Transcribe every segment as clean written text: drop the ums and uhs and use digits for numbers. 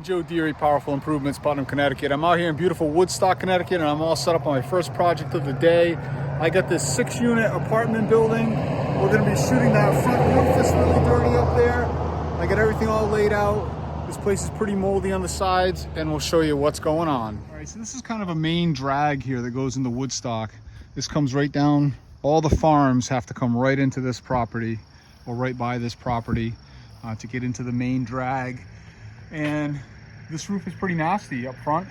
Joe Deary, Powerful Improvements, Putnam, Connecticut. I'm out here in beautiful Woodstock, Connecticut, and I'm all set up on my first project of the day. I got this 6-unit apartment building. We're gonna be shooting that front roof that's really dirty up there. I got everything all laid out. This place is pretty moldy on the sides, and we'll show you what's going on. All right, so this is kind of a main drag here that goes into Woodstock. This comes right down. All the farms have to come right into this property or right by this property to get into the main drag. And this roof is pretty nasty up front,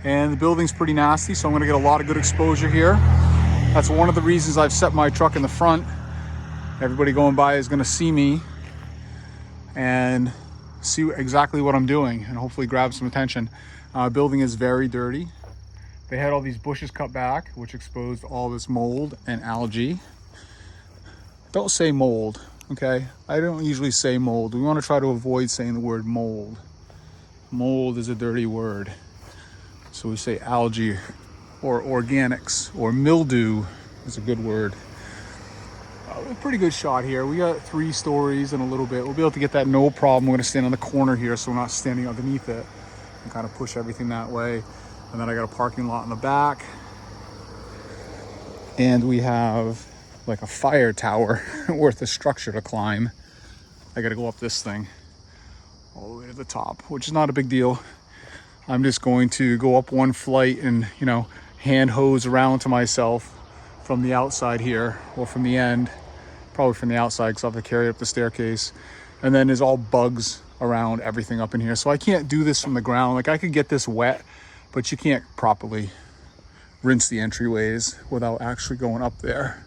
and the building's pretty nasty, so I'm going to get a lot of good exposure here. That's one of the reasons I've set my truck in the front. Everybody going by is going to see me and see exactly what I'm doing and hopefully grab some attention. Building is very dirty. They had all these bushes cut back, which exposed all this mold and algae. Don't say mold. Okay, I don't usually say mold. We want to try to avoid saying the word mold. Mold is a dirty word. So we say algae or organics, or mildew is a good word. A pretty good shot here. We got 3 stories and a little bit. We'll be able to get that no problem. We're going to stand on the corner here so we're not standing underneath it and kind of push everything that way. And then I got a parking lot in the back. And we have like a fire tower worth of structure to climb. I gotta go up this thing all the way to the top, which is not a big deal. I'm just going to go up one flight and, you know, hand hose around to myself from the outside here, or from the end, probably from the outside because I'll have to carry up the staircase. And then there's all bugs around everything up in here. So I can't do this from the ground. Like, I could get this wet, but you can't properly rinse the entryways without actually going up there.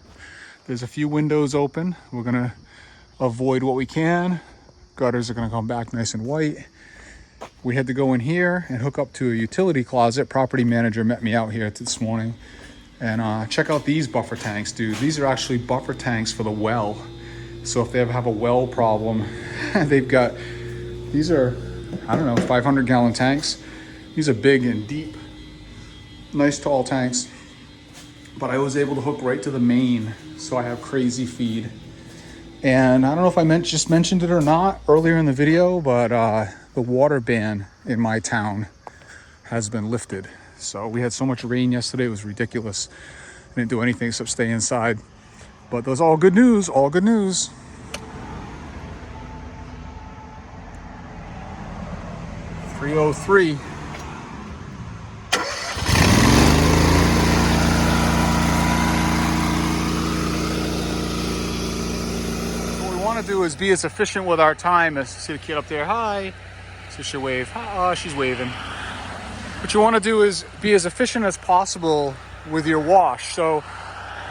There's a few windows open. We're gonna avoid what we can. Gutters are gonna come back nice and white. We had to go in here and hook up to a utility closet. Property manager met me out here this morning. And check out these buffer tanks, dude. These are actually buffer tanks for the well. So if they ever have a well problem, they've got, these are, I don't know, 500-gallon tanks. These are big and deep. Nice tall tanks. But I was able to hook right to the main, so I have crazy feed. And I don't know if I just mentioned it or not earlier in the video, but the water ban in my town has been lifted. So we had so much rain yesterday, it was ridiculous. I didn't do anything except stay inside. But those all good news, all good news. .303. Do is be as efficient with our time as, see the kid up there, hi, so she wave, oh, she's waving. What you want to do is be as efficient as possible with your wash. So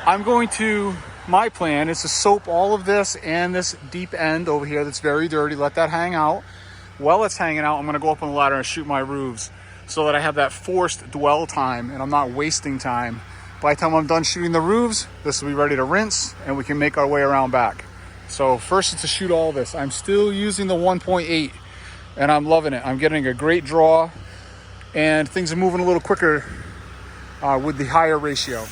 I'm going to, my plan is to soap all of this and this deep end over here that's very dirty, let that hang out. While it's hanging out, I'm going to go up on the ladder and shoot my roofs so that I have that forced dwell time and I'm not wasting time. By the time I'm done shooting the roofs, this will be ready to rinse and we can make our way around back. So first is to shoot all this. I'm still using the 1.8 and I'm loving it. I'm getting a great draw and things are moving a little quicker with the higher ratio.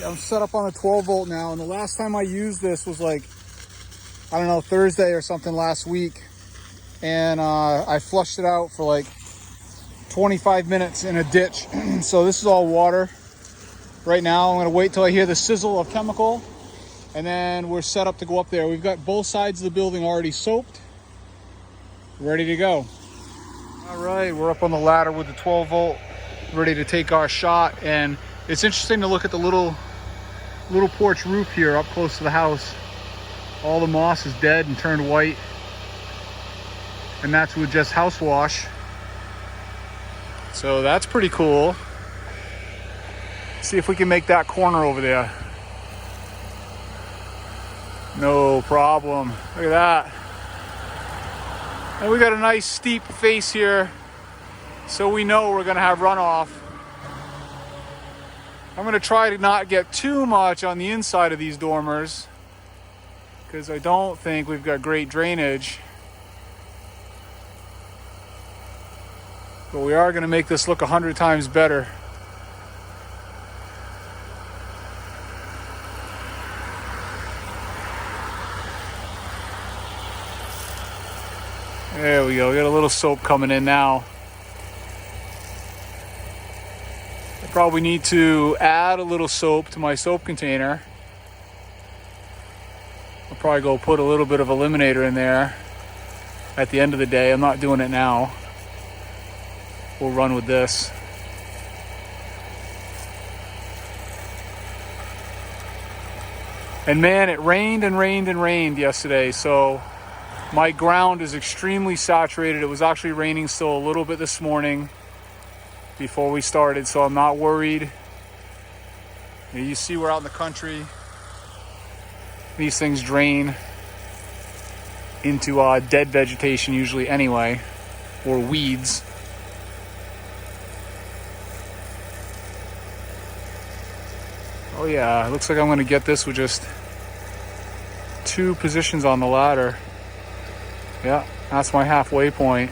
I'm set up on a 12 volt now, and the last time I used this was like, I don't know, Thursday or something last week, and I flushed it out for like 25 minutes in a ditch. So this is all water right now. I'm gonna wait till I hear the sizzle of chemical, and then we're set up to go up there. We've got both sides of the building already soaped, ready to go. All right, we're up on the ladder with the 12 volt, ready to take our shot. And it's interesting to look at the little little porch roof here up close to the house. All the moss is dead and turned white. And that's with just house wash. So that's pretty cool. See if we can make that corner over there. No problem. Look at that. And we got a nice steep face here, so we know we're gonna have runoff. I'm gonna try to not get too much on the inside of these dormers because I don't think we've got great drainage. But we are gonna make this look 100 times better. There we go, we got a little soap coming in now. I probably need to add a little soap to my soap container. I'll probably go put a little bit of eliminator in there at the end of the day. I'm not doing it now. We'll run with this. And man, it rained and rained and rained yesterday, so my ground is extremely saturated. It was actually raining still a little bit this morning before we started, so I'm not worried. You see we're out in the country. These things drain into dead vegetation usually anyway, or weeds. Oh yeah, it looks like I'm gonna get this with just 2 positions on the ladder. Yeah, that's my halfway point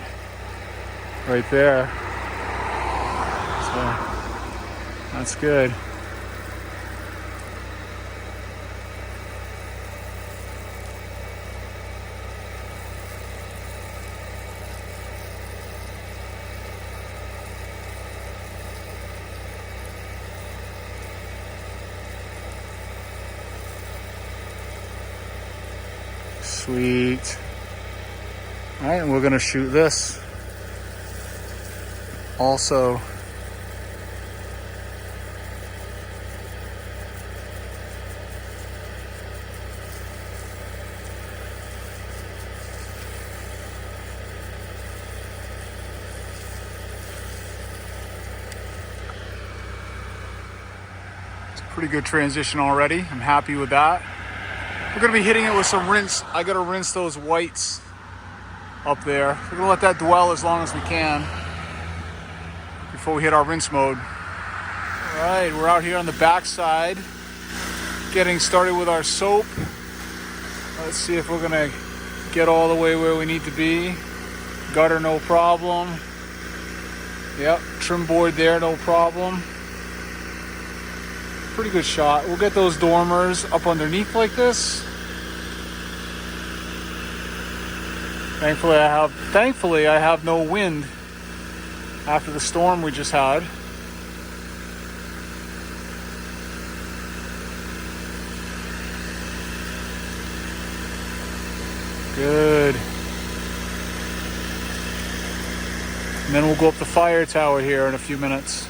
right there. So that's good. Sweet. All right, and we're gonna shoot this also. It's a pretty good transition already. I'm happy with that. We're gonna be hitting it with some rinse. I gotta rinse those whites up there. We're gonna let that dwell as long as we can before we hit our rinse mode. All right, we're out here on the backside getting started with our soap. Let's see if we're gonna get all the way where we need to be. Gutter, no problem. Yep, trim board there, no problem. Pretty good shot. We'll get those dormers up underneath like this. Thankfully I have no wind after the storm we just had. Good. And then we'll go up the fire tower here in a few minutes.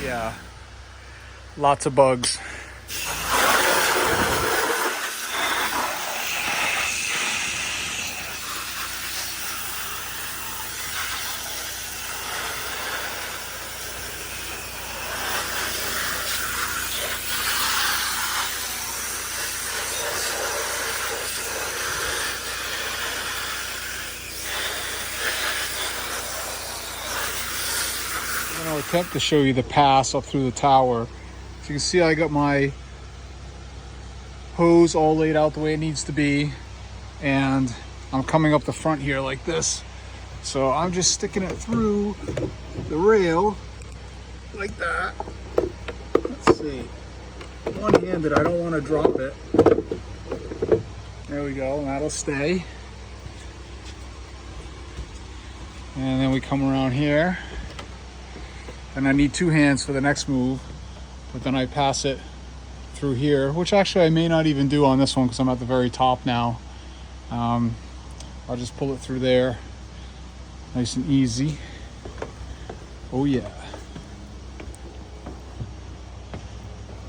Yeah, lots of bugs. I'll attempt to show you the pass up through the tower. So you can see I got my hose all laid out the way it needs to be, and I'm coming up the front here like this. So I'm just sticking it through the rail like that. Let's see. One-handed, I don't want to drop it. There we go, and that'll stay. And then we come around here. And I need 2 hands for the next move, but then I pass it through here, which actually I may not even do on this one because I'm at the very top now. I'll just pull it through there, nice and easy. Oh yeah.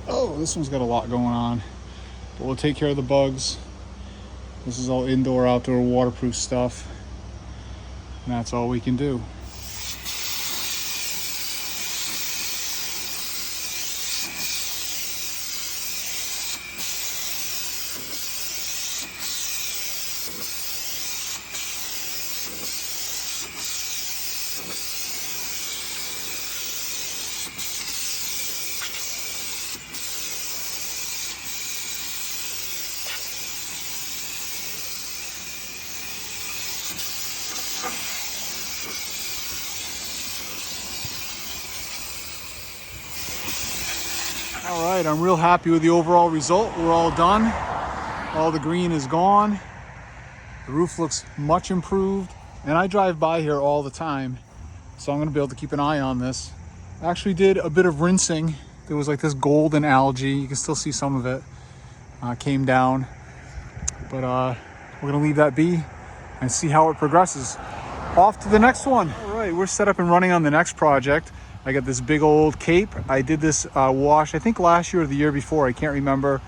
Oh, this one's got a lot going on, but we'll take care of the bugs. This is all indoor, outdoor, waterproof stuff, and that's all we can do. All right, I'm real happy with the overall result. We're all done. All the green is gone. The roof looks much improved, and I drive by here all the time, so I'm gonna be able to keep an eye on this. I actually did a bit of rinsing. There was like this golden algae. You can still see some of it came down, but we're gonna leave that be and see how it progresses. Off to the next one. All right, we're set up and running on the next project. I got this big old cape. I did this wash, I think last year or the year before, I can't remember.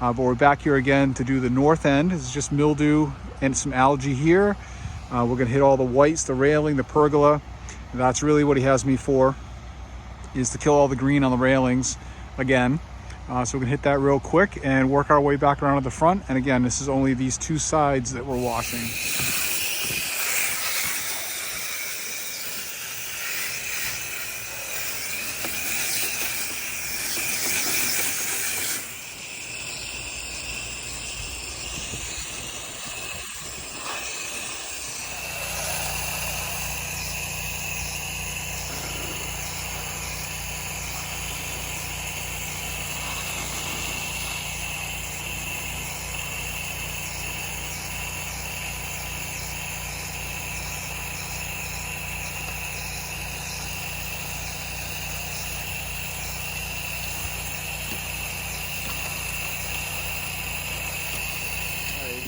But we're back here again to do the north end. It's just mildew and some algae here. We're gonna hit all the whites, the railing, the pergola. That's really what he has me for, is to kill all the green on the railings again. So we're gonna hit that real quick and work our way back around to the front. And again, this is only these two sides that we're washing.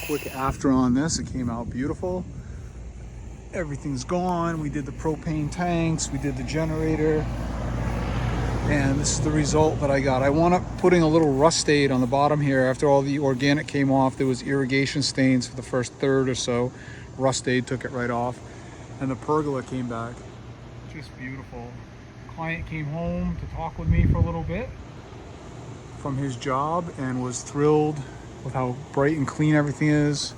Quick after on this, it came out beautiful. Everything's gone. We did the propane tanks, we did the generator, and this is the result that I got. I wound up putting a little rust aid on the bottom here. After all the organic came off, there was irrigation stains for the first third or so. Rust aid took it right off, and the pergola came back. Just beautiful. Client came home to talk with me for a little bit from his job and was thrilled with how bright and clean everything is,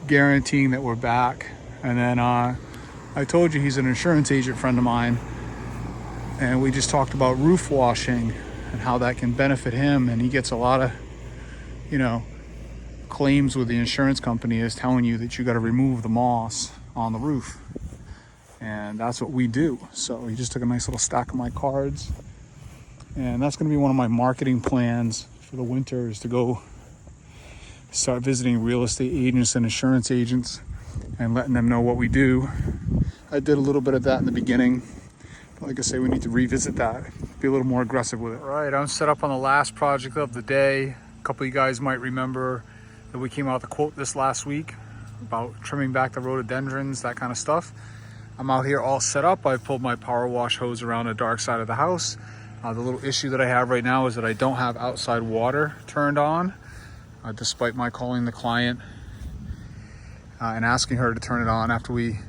guaranteeing that we're back. And then I told you he's an insurance agent friend of mine, and we just talked about roof washing and how that can benefit him. And he gets a lot of, claims with the insurance company is telling you that you got to remove the moss on the roof, and that's what we do. So he just took a nice little stack of my cards, and that's going to be one of my marketing plans for the winter, is to go start visiting real estate agents and insurance agents and letting them know what we do. I did a little bit of that in the beginning, but like I say, we need to revisit that, be a little more aggressive with it. All right, I'm set up on the last project of the day. A couple of you guys might remember that we came out with a quote this last week about trimming back the rhododendrons, that kind of stuff. I'm out here all set up. I've pulled my power wash hose around the dark side of the house. The little issue that I have right now is that I don't have outside water turned on. Despite my calling the client and asking her to turn it on after we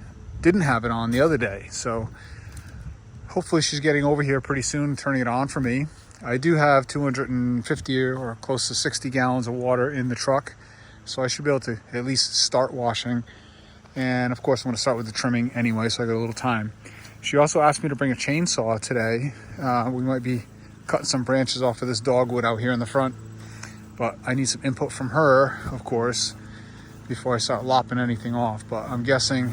didn't have it on the other day. So hopefully she's getting over here pretty soon, turning it on for me. I do have 250 or close to 60 gallons of water in the truck, so I should be able to at least start washing. And of course I'm going to start with the trimming anyway, so I got a little time. She also asked me to bring a chainsaw today. We might be cutting some branches off of this dogwood out here in the front, but I need some input from her, of course, before I start lopping anything off. But I'm guessing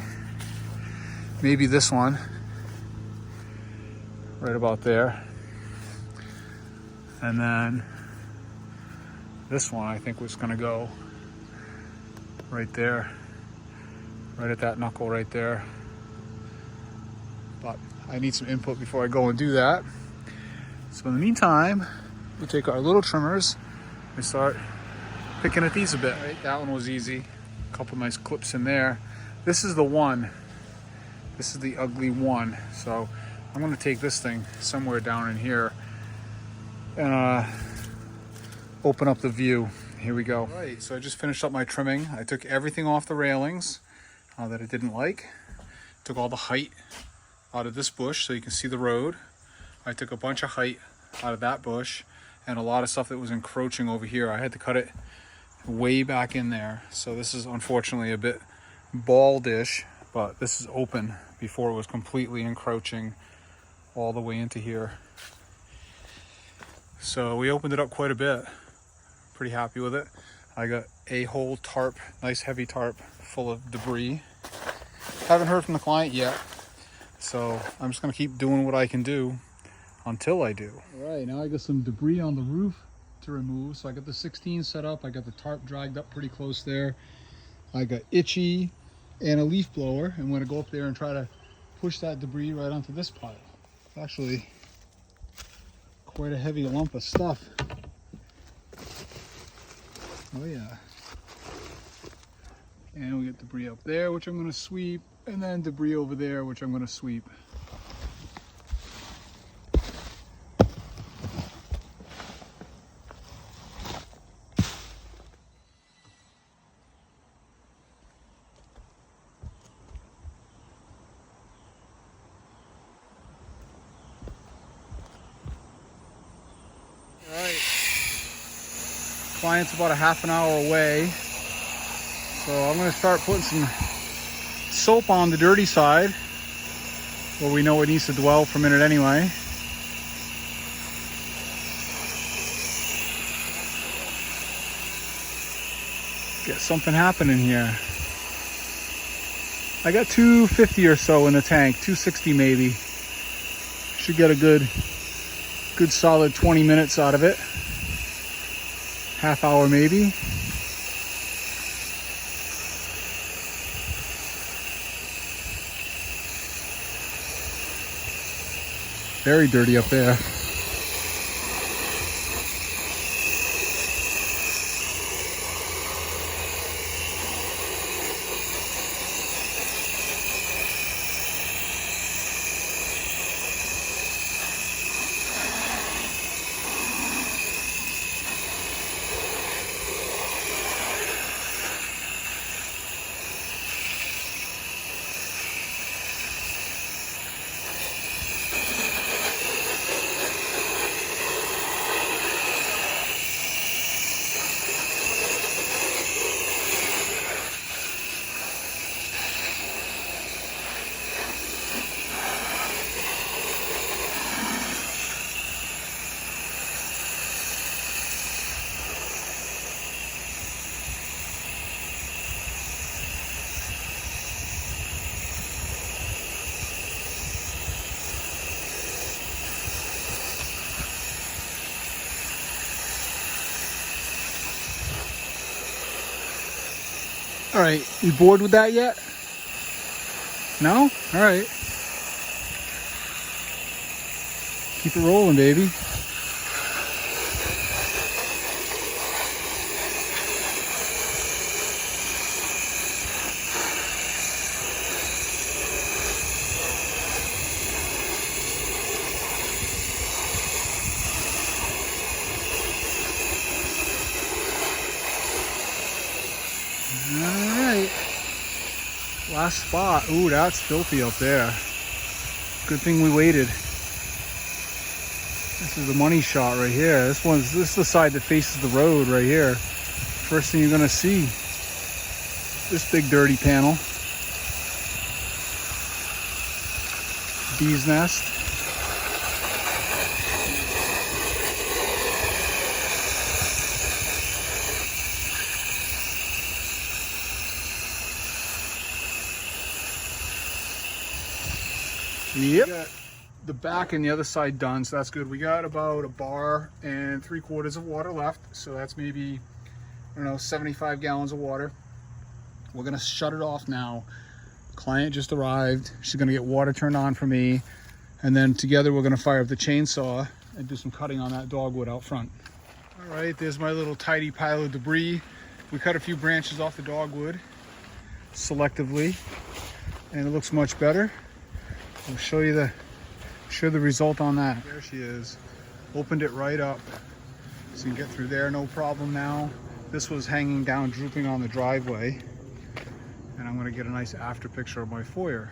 maybe this one, right about there. And then this one, I think, was gonna go right there, right at that knuckle right there. But I need some input before I go and do that. So in the meantime, we take our little trimmers and start picking at these a bit. Right? That one was easy. couple nice clips in there. This is the one. This is the ugly one. So I'm gonna take this thing somewhere down in here and open up the view. Here we go. All right, so I just finished up my trimming. I took everything off the railings that I didn't like. Took all the height out of this bush so you can see the road. I took a bunch of height out of that bush and a lot of stuff that was encroaching over here. I had to cut it way back in there. So this is unfortunately a bit baldish, but this is open before it was completely encroaching all the way into here. So we opened it up quite a bit. Pretty happy with it. I got a whole tarp, nice heavy tarp full of debris. Haven't heard from the client yet, so I'm just gonna keep doing what I can do until I do. All right, now I got some debris on the roof to remove. So I got the 16 set up. I got the tarp dragged up pretty close there. I got Itchy and a leaf blower. I'm gonna go up there and try to push that debris right onto this pile. It's actually quite a heavy lump of stuff. Oh yeah. And we get debris up there, which I'm gonna sweep, and then debris over there, which I'm gonna sweep. All right. Client's about a half an hour away. So I'm gonna start putting some soap on the dirty side where we know it needs to dwell for a minute anyway. Get something happening here. I got 250 or so in the tank, 260 maybe. Should get a good solid 20 minutes out of it. Half hour maybe. Very dirty up there. All right, you bored with that yet? No? All right. Keep it rolling, baby. Alright. Last spot. Ooh, that's filthy up there. Good thing we waited. This is the money shot right here. This is the side that faces the road right here. First thing you're gonna see. This big dirty panel. Bee's nest. Yep. We got the back and the other side done, so that's good. We got about 1 bar and 3/4 of water left, so that's maybe, I don't know, 75 gallons of water. We're gonna shut it off now. Client just arrived. She's gonna get water turned on for me, and then together we're gonna fire up the chainsaw and do some cutting on that dogwood out front. All right, there's my little tidy pile of debris. We cut a few branches off the dogwood. selectively, and it looks much better. I'll show you the result on that. There she is. Opened it right up, so you can get through there no problem now. This was hanging down, drooping on the driveway, and I'm going to get a nice after picture of my foyer.